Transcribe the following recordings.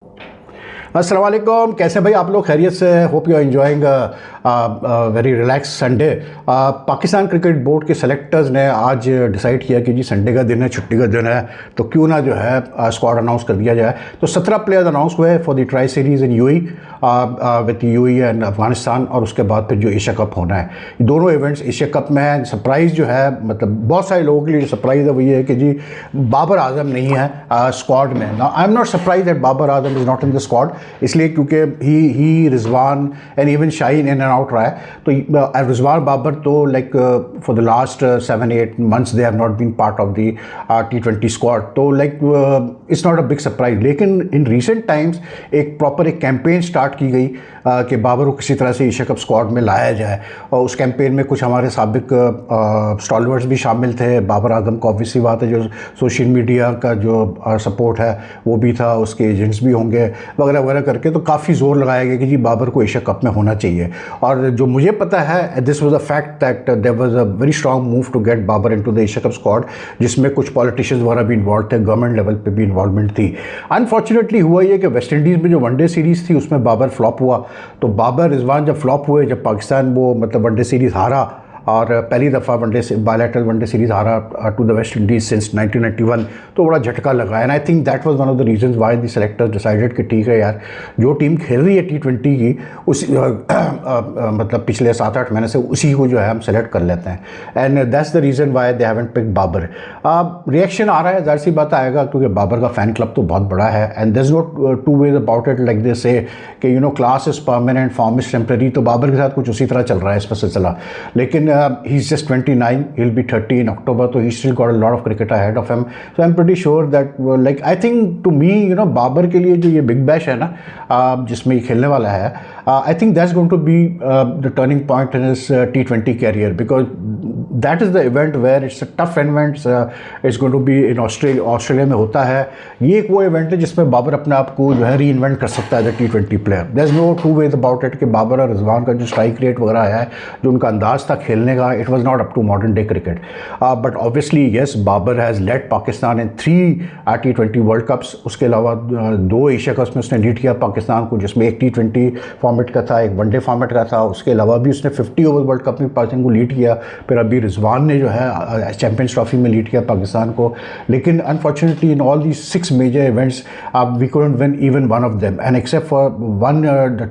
अस्सलाम वालेकुम, कैसे भाई आप लोग? खैरियत से? Hope you are enjoying very relax Sunday. Pakistan cricket board के सेलेक्टर्स ने आज डिसाइड किया कि जी संडे का दिन है, छुट्टी का दिन है, तो क्यों ना जो है स्क्वाड अनाउंस कर दिया जाए। तो 17 प्लेयर्स अनाउंस हुए for the try series in UAE with UAE and Afghanistan, और उसके बाद फिर जो एशिया कप होना है। दोनों इवेंट्स एशिया कप में है। सरप्राइज़ जो है, मतलब बहुत सारे लोगों के लिए सरप्राइज़ है वो ये है कि जी बाबर आजम नहीं है स्क्वाड में। Now I am not surprise that Babar Azam is not in the squad, इसलिए क्योंकि he Rizwan and even Shaheen in and out रहा है। तो रिजवान बाबर तो like for the last 7-8 months they have not been part of the T20 squad, तो like it's not a big surprise. लेकिन in recent times एक proper एक कैंपेन स्टार्ट की गई कि बाबर को किसी तरह से एशिया कप स्क्वाड में लाया जाए, और उस कैंपेन में कुछ हमारे साबिक स्टॉलवर्ड्स भी शामिल थे। बाबर आजम को ऑब्वियसली बात है, जो सोशल मीडिया का जो सपोर्ट है वो भी था, उसके एजेंट्स भी होंगे वगैरह वगैरह करके, तो काफ़ी ज़ोर लगाया गया कि जी बाबर को एशिया कप में होना चाहिए। और जो मुझे पता है, this was a fact that there was a very strong move to get Babar into the Asia cup squad, जिसमें कुछ पॉलिटिशियंस वगैरह भी इन्वॉल्व थे, गवर्नमेंट लेवल पे भी इन्वॉल्वमेंट थी। अनफॉर्चुनेटली हुआ ये कि वेस्ट इंडीज़ में जो वनडे सीरीज़ थी उसमें बाबर फ्लॉप हुआ। तो बाबर रिजवान जब फ्लॉप हुए, जब पाकिस्तान वो मतलब वनडे सीरीज़ हारा, और पहली दफ़ा वनडे से बायलैटरल वनडे सीरीज़ हारा to the West Indies since 1991, तो बड़ा झटका लगा। And I think that was one of the reasons why the selectors decided कि ठीक है यार, जो टीम खेल रही है T20 की उस मतलब पिछले 7-8 महीने से उसी को जो है हम सेलेक्ट कर लेते हैं। And that's the reason why they haven't picked Babar. Reaction आ रहा है, जाहिर सी बात आएगा, क्योंकि बाबर का फ़ैन क्लब तो बहुत बड़ा है। And there is not two ways about it, like they say कि you know class is permanent, form is temporary. तो बाबर के साथ कुछ उसी तरह चल रहा है इस पर सिलसिला। लेकिन he's just 29, he'll be 30 in October, so he's still got a lot of cricket ahead of him. So I'm pretty sure that like I think to me, you know, Babar के लिए जो ये बिग बैश है ना, जिसमें ये खेलने वाला है, I think that's going to be the turning point in his T20 career, because that is the event where it's a tough event. It's going to be in Australia में होता है। ये एक वो इवेंट है जिसमें बाबर अपने आप को जो है री इन्वेंट कर सकता है as a T20 player. There is no two ways about it कि बाबर और रिजवान का जो स्ट्राइक रेट वगैरह आया है, जो उनका अंदाज था खेलने का, it was not up to modern day cricket. But obviously yes, Babar has led Pakistan in 3 T20 world cups. उसके अलावा 2 एशिया कप्स में उसने लीड किया पाकिस्तान को, जिसमें एक T20 फॉर्मेट का था, एक वनडे फॉर्मेट का था। उसके अलावा भी उसने 50 ओवर वर्ल्ड कप में पाकिस्तान को लीड किया। फिर अभी रिजवान ने जो है चैंपियंस ट्रॉफी में लीड किया पाकिस्तान को। लेकिन unfortunately in all the 6 major events we couldn't win even one of them, and except for one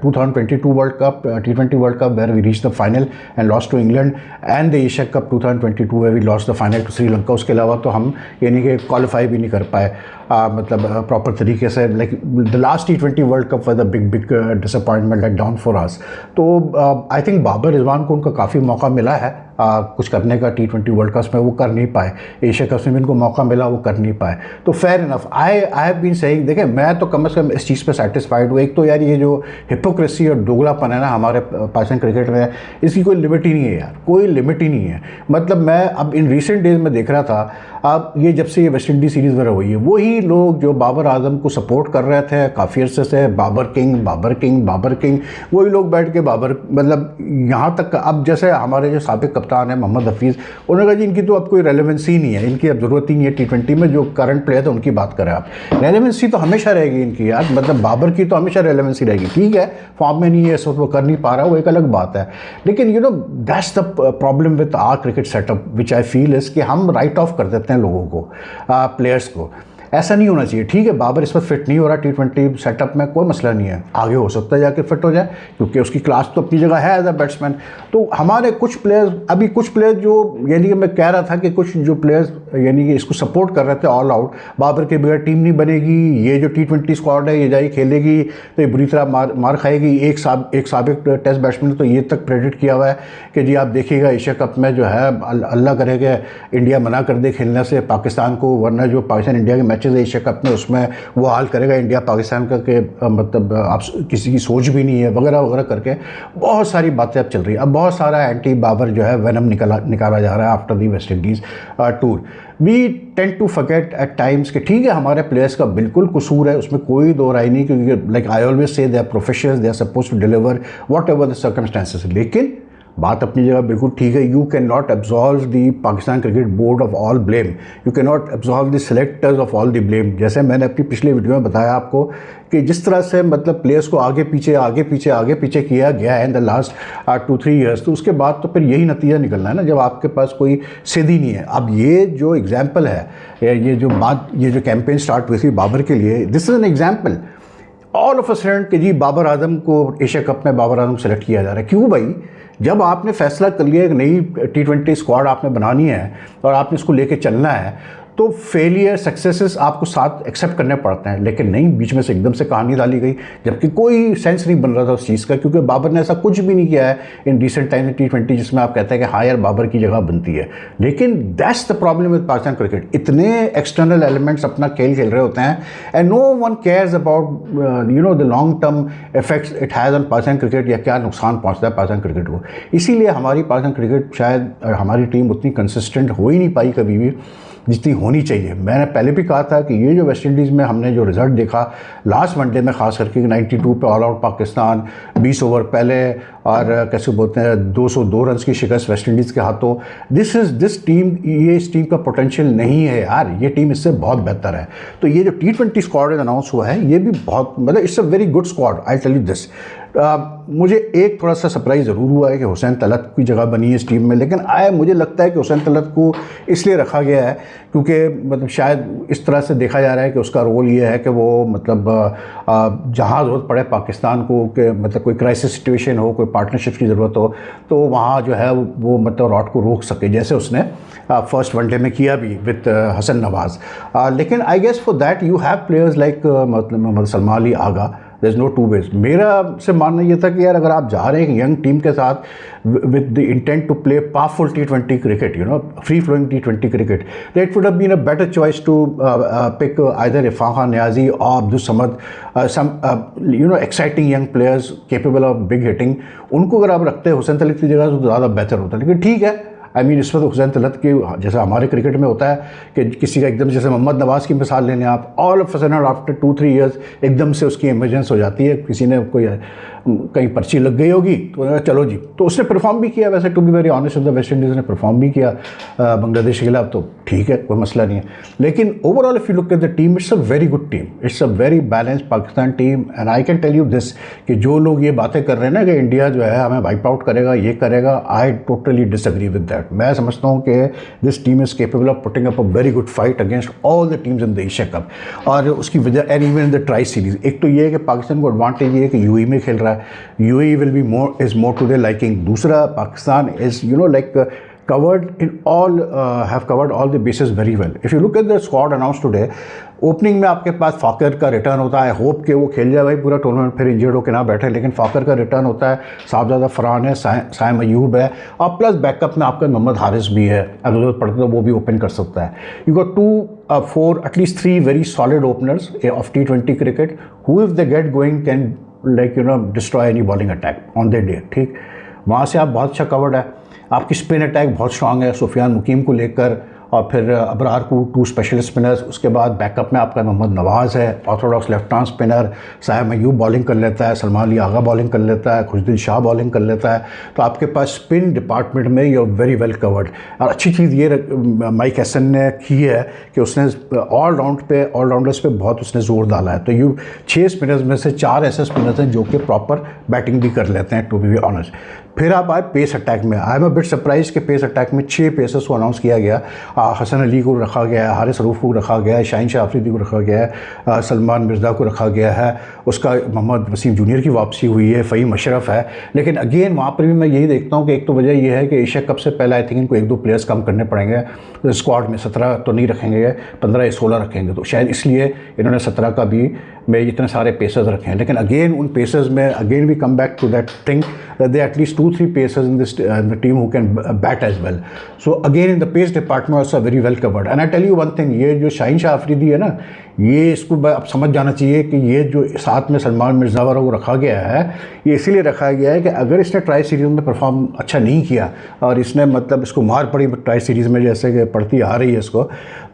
2022 world cup, T20 world cup, where we reach the final and lost to England, and the Asia cup 2022 where we lost the final to Sri Lanka. उसके अलावा तो हम यानी कि qualify भी नहीं कर पाए मतलब प्रॉपर तरीके से। Like the last T20 world cup was a big disappointment, let down for us. तो आई थिंक बाबर रिजवान को उनका काफ़ी मौका मिला है कुछ करने का T20 वर्ल्ड कप में, वो कर नहीं पाए। एशिया कप में भी इनको मौका मिला, वो कर नहीं पाए। तो fair enough, I have been saying, देखें मैं तो कम से कम इस चीज़ पे सेटिस्फाइड हूँ। एक तो यार ये जो हिपोक्रेसी और दोगलापन है ना हमारे पाकिस्तान क्रिकेट में, इसकी कोई लिमिट ही नहीं है यार, कोई लिमिट ही नहीं है। मतलब मैं अब इन रिसेंट डेज में देख रहा था, अब ये जब से ये वेस्ट इंडीज़ सीरीज़ वगैरह हुई है, वही लोग जो बाबर आजम को सपोर्ट कर रहे थे काफ़ी अर्से से, Babar king Babar king Babar king, वही लोग बैठ के बाबर, मतलब यहाँ तक अब जैसे हमारे जो साबिक कप्तान है मोहम्मद हफीज़, उन्होंने कहा जी इनकी तो अब कोई रेलेवेंसी नहीं है, इनकी अब ज़रूरत ही नहीं है T20 में। जो करंट प्लेयर है उनकी बात करें आप, रेलेवेंसी तो हमेशा रहेगी इनकी यार, मतलब बाबर की तो हमेशा रेलेवेंसी रहेगी। ठीक है फॉर्म में नहीं है, इस वक्त वो कर नहीं पा रहा, वो एक अलग बात है। लेकिन you know that's the problem with our cricket setup which I feel is कि हम राइट ऑफ कर देते हैं लोगों को, प्लेयर्स को। ऐसा नहीं होना चाहिए। ठीक है बाबर इस वक्त फिट नहीं हो रहा T20 सेटअप में, कोई मसला नहीं है, आगे हो सकता है जाके फिट हो जाए, क्योंकि उसकी क्लास तो अपनी जगह है एज अ बैट्समैन। तो हमारे कुछ प्लेयर्स, अभी कुछ प्लेयर्स जो यानी कि मैं कह रहा था कि कुछ जो प्लेयर्स यानी कि इसको सपोर्ट कर रहे थे ऑल आउट, बाबर के बगैर टीम नहीं बनेगी, ये जो T20 स्क्वाड है ये जाए खेलेगी तो ये बुरी तरह मार खाएगी। एक साबिक टेस्ट बैट्समैन ने तो ये तक प्रेडिक्ट किया हुआ है कि जी आप देखिएगा एशिया कप में जो है अल्लाह करेगा इंडिया मना कर दे खेलने से पाकिस्तान को, वरना जो पाकिस्तान इंडिया के मैचेस एशिया कप में उसमें वो हाल करेगा इंडिया पाकिस्तान का कि मतलब आप किसी की सोच भी नहीं है वगैरह वगैरह करके बहुत सारी बातें अब चल रही है। अब बहुत सारा एंटी बाबर जो है वेनम निकाला जा रहा है after the West Indies tour. We tend to forget at times कि ठीक है हमारे प्लेयर्स का बिल्कुल कसूर है, उसमें कोई दो राय नहीं, क्योंकि like I always say they are professionals, they are suppose to deliver whatever the circumstances. लेकिन बात अपनी जगह बिल्कुल ठीक है। You can not absolve the Pakistan cricket board of all blame, you can not absolve the selectors of all the blame. जैसे मैंने अपनी पिछले वीडियो में बताया आपको कि जिस तरह से मतलब प्लेयर्स को आगे पीछे किया गया है इन द लास्ट 2-3 ईयर्स, तो उसके बाद तो फिर यही नतीजा निकलना है ना, जब आपके पास कोई सिद्ध ही नहीं है। अब ये जो एग्जाम्पल है, ये जो कैंपेन स्टार्ट हुई थी बाबर के लिए, this is an example. All of a sudden कि जी बाबर आजम को एशिया कप में बाबर आजम सेलेक्ट किया जा रहा है। क्यों भाई? जब आपने फैसला कर लिया एक नई T20 स्क्वाड आपने बनानी है और आपने इसको लेके चलना है, तो फेलियर सक्सेसेस आपको साथ एक्सेप्ट करने पड़ते हैं। लेकिन नहीं, बीच में से एकदम से कहानी डाली गई, जबकि कोई सेंस नहीं बन रहा था उस चीज़ का, क्योंकि बाबर ने ऐसा कुछ भी नहीं किया है इन रिसेंट टाइम में T20 जिसमें आप कहते हैं कि हाँ यार बाबर की जगह बनती है। लेकिन that's the problem with Pakistan cricket. इतने एक्सटर्नल एलिमेंट्स अपना खेल खेल रहे होते हैं and no one cares about the long term effects it has on Pakistan cricket, या क्या नुकसान पहुँचता है पाकिस्तान क्रिकेट को। इसीलिए हमारी पाकिस्तान क्रिकेट, शायद हमारी टीम उतनी कंसिस्टेंट हो ही नहीं पाई कभी भी जितनी होनी चाहिए। मैंने पहले भी कहा था कि ये जो वेस्ट इंडीज़ में हमने जो रिज़ल्ट देखा लास्ट वनडे में, ख़ास करके 92 पे ऑल आउट पाकिस्तान, 20 ओवर पहले, और कैसे बोलते हैं 202 रन की शिकस्त वेस्ट इंडीज़ के हाथों, दिस टीम, ये इस टीम का पोटेंशियल नहीं है यार, ये टीम इससे बहुत बेहतर है। तो ये जो T20 स्क्वाड अनाउंस हुआ है, ये भी बहुत, मतलब it's a very good squad, I tell you this. मुझे एक थोड़ा सा सरप्राइज़ ज़रूर हुआ है कि हुसैन तलत की जगह बनी है इस टीम में, लेकिन मुझे लगता है कि हुसैन तलत को इसलिए रखा गया है क्योंकि मतलब शायद इस तरह से देखा जा रहा है कि उसका रोल ये है कि वो मतलब जहाँ ज़रूरत पड़े पाकिस्तान को, कि मतलब कोई क्राइसिस सिचुएशन हो, कोई पार्टनरशिप की ज़रूरत हो, तो वहाँ जो है वो मतलब रॉट को रोक सके, जैसे उसने फर्स्ट वनडे में किया भी विद हसन नवाज़। लेकिन I guess for that you have players like मतलब Mohammad Salman Ali Agha, there is no two ways. मेरा से मानना ये था कि यार अगर आप जा रहे हैं एक यंग टीम के साथ with the intent to play powerful T20 cricket, free flowing T20 cricket, that would have been a better choice to pick either Irfan Khan Niazi और Abdul Samad, some exciting young players capable of big hitting. उनको अगर आप रखते हैं हुसैन तलत की जगह तो ज़्यादा बेहतर होता है। लेकिन ठीक है, आई मीन इस वक्त हुसैन तलत के जैसा हमारे क्रिकेट में होता है कि किसी का एकदम, जैसे मोहम्मद नवाज़ की मिसाल लेने आप, all of a sudden after 2-3 years एकदम से उसकी इमरजेंस हो जाती है, किसी ने कोई कहीं पर्ची लग गई होगी तो चलो जी, तो उसने परफॉर्म भी किया। वैसे to be very honest, West Indies ने परफॉर्म भी किया बांग्लादेश के खिलाफ, तो ठीक है, कोई मसला नहीं है। लेकिन overall if you look at the team, it's a very good team, it's a very balance Pakistan team. And I can tell you this कि जो लोग ये बातें कर रहे हैं ना कि इंडिया जो है हमें वाइप आउट करेगा, ये करेगा, I totally disagree with that. मैं समझता हूँ कि this team is capable of putting up a very good fight against all the teams in the Asia cup. और उसकी वजह, and even in the try series, एक तो ये है कि पाकिस्तान को एडवांटेज ये है कि यूएई में खेल रहा है, UAE will be more to their liking. दूसरा, Pakistan is like covered in all have covered all the bases very well. If you look at the squad announced today, opening में आपके पास फाकर का रिटर्न होता है, होप के वो खेल जाए भाई पूरा टूर्नामेंट, फिर इंजर्ड होकर ना बैठे, लेकिन फाकर का रिटर्न होता है, साहबजादा फरहान है, साइम अयूब है, और प्लस बैकअप में आपका मोहम्मद हारिस भी है, अगर जरूरत पड़ता है तो वो भी ओपन कर सकता है। You got 2-4 at least 3 very solid openers of T20 cricket who if they get going can destroy any bowling attack on the day. ठीक, वहाँ से आप बहुत अच्छा कवर्ड है, आपकी स्पिन अटैक बहुत स्ट्रांग है सुफियान मुकीम को लेकर, और फिर अबरार को 2 स्पेशल स्पिनर्स, उसके बाद बैकअप में आपका मोहम्मद नवाज़ है, Orthodox left arm spinner, Sahib Ayub bowling कर लेता है, सलमान अली आगा बॉलिंग कर लेता है, खुशदिल शाह बॉलिंग कर लेता है। तो आपके पास स्पिन डिपार्टमेंट में you are very well covered. और अच्छी चीज़ ये माइक हैसन ने की है कि उसने ऑलराउंडर्स पे बहुत उसने ज़ोर डाला है। तो 6 स्पिनर्स में से 4 ऐसे स्पिनर्स हैं जो कि प्रॉपर बैटिंग भी कर लेते हैं, टू बी ऑनेस्ट। फिर आप आए पेस अटैक में, I am a bit surprise कि पेस अटैक में 6 पेसर्स को अनाउंस किया गया। हसन अली को रखा गया है, हारिस रऊफ़ को रखा गया है, शाहीन शाह अफरीदी को रखा गया है, सलमान मिर्ज़ा को रखा गया है, उसका मोहम्मद वसीम जूनियर की वापसी हुई है, फ़हीम अशरफ है। लेकिन अगेन वहाँ पर भी मैं यही देखता हूँ कि एक तो वजह यह है कि एशिया कप से पहले आई थिंक इनको 1-2 प्लेयर्स कम करने पड़ेंगे स्क्वाड में। 17 तो नहीं रखेंगे, 15 या 16 रखेंगे, तो शायद इसलिए इन्होंने 17 का भी में इतने सारे पेसर्स रखे हैं। लेकिन अगेन उन पेसर्स में again we come back to that thing that they at least 2-3 pacers in the team who can bat as well. So again in the pace department also very well covered. And I tell you one thing, ये जो शाहीन शाह अफरीदी है ना, ये इसको अब समझ जाना चाहिए कि ये जो साथ में सलमान मिर्ज़ा वाला को रखा गया है, ये इसीलिए रखा गया है कि अगर इसने ट्राई सीरीज़ में परफॉर्म अच्छा नहीं किया और इसने मतलब इसको मार पड़ी ट्राई सीरीज़ में जैसे कि पड़ती आ रही है इसको,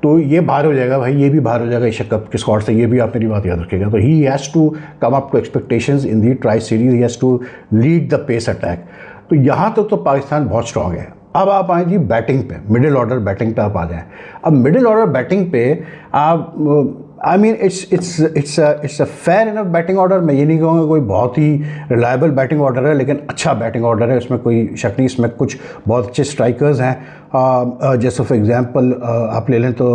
तो ये बाहर हो जाएगा भाई, ये भी बाहर हो जाएगा एशिया कप के स्क्वाड से। ये भी आप मेरी बात याद रखिएगा। तो he has to come up to expectations in the tri series, he has to lead the pace attack. तो यहाँ तक तो पाकिस्तान बहुत स्ट्रांग है। अब आप आए जी बैटिंग पे, मिडिल ऑर्डर बैटिंग पे आप आ जाएँ। अब मिडिल ऑर्डर बैटिंग पे आप I mean it's a fair enough batting order. मैं ये नहीं कहूँगा कोई बहुत ही रिलायबल बैटिंग ऑर्डर है, लेकिन अच्छा बैटिंग ऑर्डर है, इसमें कोई शक नहीं। इसमें कुछ बहुत अच्छे स्ट्राइकर्स हैं, जैसे फॉर एग्जांपल आप ले लें तो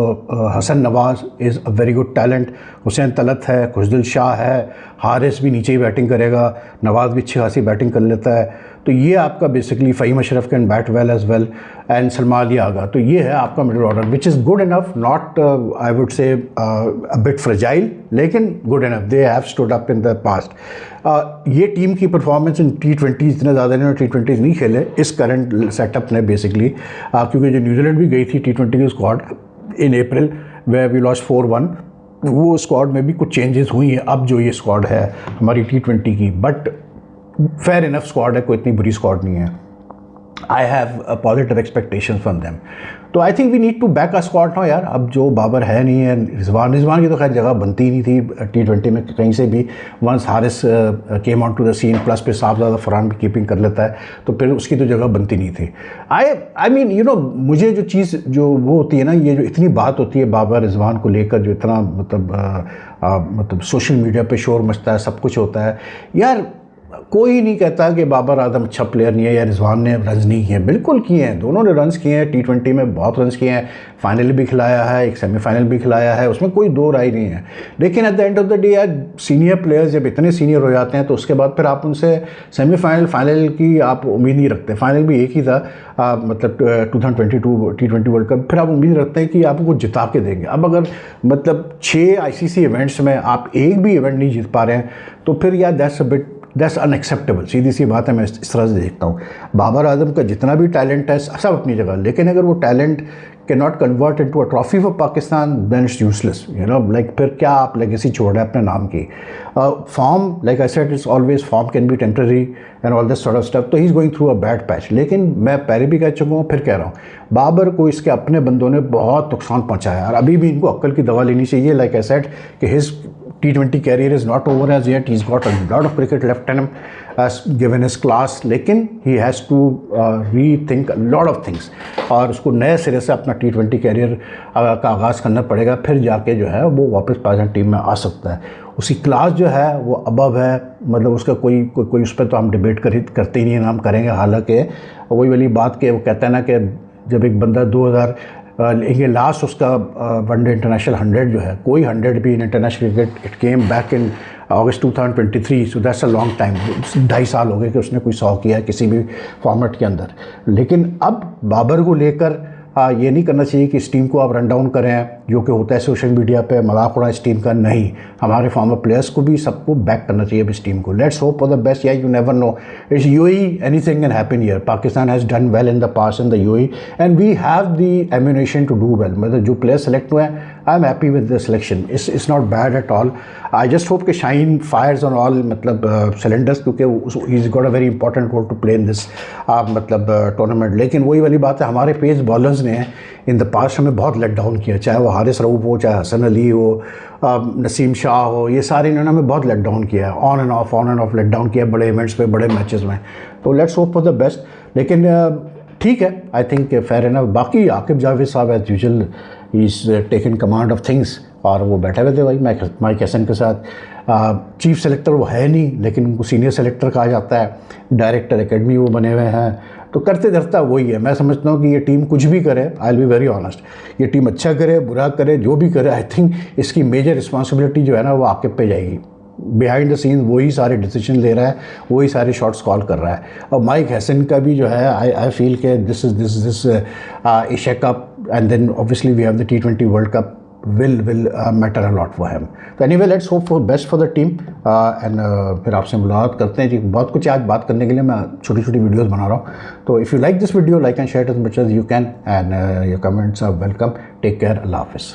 Hasan Nawaz is a very good talent, Hussain Talat है, खुशदिल शाह है, हारिस भी नीचे ही बैटिंग करेगा, नवाज़ भी अच्छी खासी बैटिंग कर लेता है। तो ये आपका basically Fahim Ashraf can bat well as well and Salman Ali Agha. तो ये है आपका middle order which is good enough, not I would say a bit fragile, लेकिन good enough. They have stood up in the past. ये टीम की परफॉर्मेंस इन T20 इतने ज़्यादा इन्होंने T20 नहीं खेले इस करंट सेटअप ने बेसिकली, क्योंकि जो न्यूजीलैंड भी गई थी T20 की squad in April where we lost 4-1, वो स्क्वाड में भी कुछ चेंजेस हुई हैं अब जो ये स्क्वाड है हमारी T20 की, बट फेयर इनफ स्क्वाड है, कोई इतनी बुरी स्क्वाड नहीं है। I have positive expectation from them. तो I think we need to back a squad now यार। अब जो बाबर है नहीं है, रिजवान की तो खैर जगह बनती ही नहीं थी T20 में कहीं से भी। Once Haris came on to the scene, plus पे साहबजादा फरहान भी कीपिंग कर लेता है, तो फिर उसकी तो जगह बनती नहीं थी। आई मीन यू नो, मुझे जो चीज़ जो वो होती है ना, ये जो इतनी बात होती है बाबर रिजवान को लेकर, जो इतना मतलब सोशल मीडिया पे शोर मचता है, सब कुछ होता है यार। कोई नहीं कहता कि बाबर आजम अच्छा प्लेयर नहीं है या रिजवान ने रन्स नहीं किए, बिल्कुल किए हैं, दोनों ने रन्स किए हैं, T20 में बहुत रन्स किए हैं, फाइनल भी खिलाया है, एक सेमीफाइनल भी खिलाया है, उसमें कोई दो राय नहीं है। लेकिन at the end of the day यार, सीनियर प्लेयर्स जब इतने सीनियर हो जाते हैं तो उसके बाद फिर आप उनसे सेमीफाइनल फाइनल की आप उम्मीद नहीं रखते। फाइनल भी एक ही था, मतलब 2022 T20 वर्ल्ड कप, फिर आप उम्मीद रखते हैं कि आपको जिता के देंगे। अब अगर मतलब 6 ICC इवेंट्स में आप एक भी इवेंट नहीं जीत पा रहे हैं, तो फिर यार दैट्स अनएक्सेप्टेबल। सीधी सी बात है, मैं इस तरह से देखता हूँ। बाबर आजम का जितना भी टैलेंट है सब अपनी जगह, लेकिन अगर वो talent can not convert into a trophy for Pakistan, then it's useless, you know, like फिर क्या आप लेगेसी छोड़ रहे हैं अपने नाम की। Form, like I said, it's always form can be temporary and all this sort of stuff. तो he is going through a bad patch. लेकिन मैं पहले भी कह चुका हूँ, फिर कह रहा हूँ, बाबर को इसके अपने बंदों ने बहुत नुकसान पहुँचाया और अभी भी इनको अक्ल की दवा लेनी चाहिए। लाइक आई सेड कि his T20 career is not over as yet. He's got a lot of cricket left in him, given his class. लेकिन he has to rethink a lot of things, और उसको नए सिरे से अपना T20 career का आगाज़ करना पड़ेगा, फिर जाके जो है वो वापस पाकिस्तान टीम में आ सकता है। उसकी क्लास जो है वो अबव है, मतलब उसका कोई उस पर तो हम डिबेट करते ही नहीं, हम करेंगे। हालांकि वही वाली बात कि वो कहता है ना कि जब एक बंदा 2000 ये लास्ट उसका वनडे इंटरनेशनल 100 जो है, कोई 100 भी in international cricket, it came back in August 2023, so that's a long time. 2.5 साल हो गए कि उसने कोई 100 किया है किसी भी फॉर्मेट के अंदर। लेकिन अब बाबर को लेकर ये नहीं करना चाहिए कि इस टीम को आप रन डाउन करें, जो कि होता है सोशल मीडिया पे, मजाक उड़ा इस टीम का। नहीं, हमारे फॉर्मर प्लेयर्स को भी सबको बैक करना चाहिए इस टीम को। Let's hope for the best. या you never know, it's UAE, anything can happen here. Pakistan has done well in the past in the UAE and we have the ammunition to do well. मतलब जो player select हुए हैं, I am happy with the selection, it's not bad at all. I just hope कि Shaheen fires on all मतलब cylinders, क्योंकि he is got a very important role to play in this मतलब tournament. लेकिन वही वाली बात है, हमारे पेस बॉलर्स ने इन द पास्ट हमें बहुत लेट डाउन किया, चाहे वो हारिस रऊफ हो, चाहे हसन अली हो, नसीम शाह हो, ये सारे इन्होंने हमें बहुत लेट डाउन किया है, on and off let down किया बड़े इवेंट्स पे, बड़े मैचेस में। तो let's hope for the best. लेकिन ठीक है, आई थिंक फेयर इनफ। बाकी आकिब जावेद साहब as usual he is taken command of things, और वो बैठे हुए थे भाई माइक हसन के साथ। चीफ सेलेक्टर वो है नहीं, लेकिन उनको सीनियर सेलेक्टर कहा जाता है, डायरेक्टर एकेडमी वो बने हुए हैं, तो करते धरता वही है। मैं समझता हूँ कि ये टीम कुछ भी करे, I will be very honest, ये टीम अच्छा करे बुरा करे जो भी करे, आई थिंक इसकी मेजर रिस्पॉन्सिबिलिटी जो है ना वो आकिब पे जाएगी। बिहाइंड द सीन्स वही सारे डिसीजन ले रहा है, वही सारे शॉट्स कॉल कर रहा है। और माइक हसन का भी जो है, आई फील के this Asia cup and then obviously we have the T20 world cup will matter a lot for him. तो anyway, let's hope for best for the team and फिर आपसे मुलाकात करते हैं जी। बहुत कुछ आज बात करने के लिए मैं छोटी छोटी वीडियोस बना रहा हूँ। तो if you like this video, like and share it as much as you can, and your comments are welcome. Take care. Allah Hafiz.